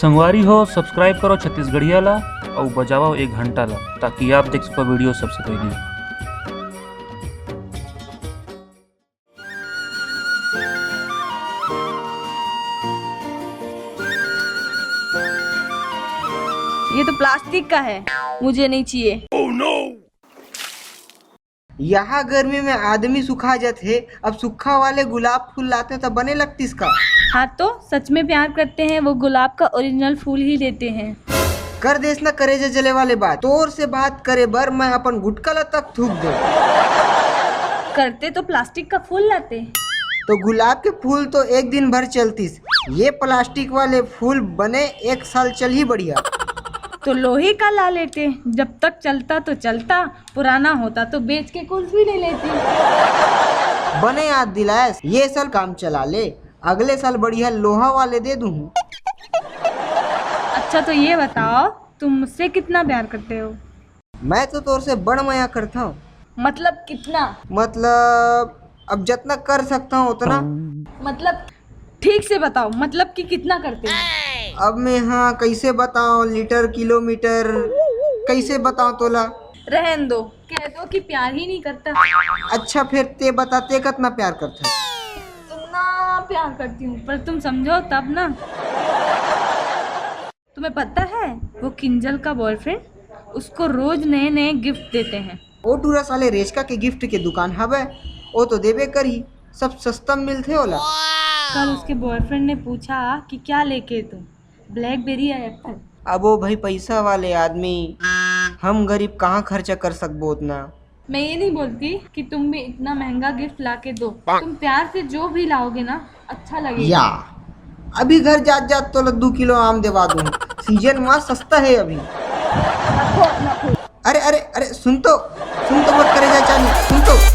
संगवारी हो सब्सक्राइब करो छत्तीसगढ़िया ला और बजाओ एक घंटा ला ताकि आप देख सको वीडियो सबसे पहले। ये तो प्लास्टिक का है, मुझे नहीं चाहिए। oh, no! यहाँ गर्मी में आदमी सुखा जाते है, अब सूखा वाले गुलाब फूल लाते तो बने लगती इसका। हाँ तो सच में प्यार करते हैं वो गुलाब का ओरिजिनल फूल ही लेते हैं। कर देश न करे जे जले वाले बात, तोर से बात करे बर मैं अपन गुटका ला तक थूक दे। करते तो प्लास्टिक का फूल लाते। तो गुलाब के फूल तो एक दिन भर चलतीस, ये प्लास्टिक वाले फूल बने एक साल चल ही बढ़िया। तो लोहे का ला लेते, जब तक चलता तो चलता, पुराना होता तो बेच के कुल्फी ले लेती। बने याद दिलाए, ये साल काम चला ले, अगले साल बढ़िया लोहा वाले दे दूँ। अच्छा तो ये बताओ तुम मुझसे कितना प्यार करते हो? मैं तो तोर से बड़ मया करता हूँ। मतलब कितना? मतलब अब जितना कर सकता हूँ उतना। मतलब ठीक से बताओ, मतलब कि कितना करते हो? अब मैं हाँ कैसे बताऊँ, लीटर किलोमीटर कैसे बताऊँ तोला। रहन दो, कह दो कि प्यार ही नहीं करता। अच्छा फिर ते बताते कितना प्यार करता है। इतना प्यार करती हूँ पर तुम समझो तब ना। तुम्हें पता है वो किंजल का बॉयफ्रेंड उसको रोज नए नए गिफ्ट देते हैं। ओ टूरा साले रेशका के गिफ्ट के दुकान हवे, ओ तो देवे करी, सब सस्ता मिलते होला। कल उसके बॉयफ्रेंड ने पूछा कि क्या लेके तुम, ब्लैकबेरी या एप्पल? अब वो भाई पैसा वाले आदमी, हम गरीब कहाँ खर्चा कर सकबो उतना। मैं ये नहीं बोलती कि तुम भी इतना महंगा गिफ्ट लाके दो, तुम प्यार से जो भी लाओगे ना अच्छा लगेगा। या अभी घर जात जात तो 2 किलो आम देवा दूँ, सीजन में सस्ता है अभी। अरे अरे अरे सुन तो मत करे जा चाली, सुन तो।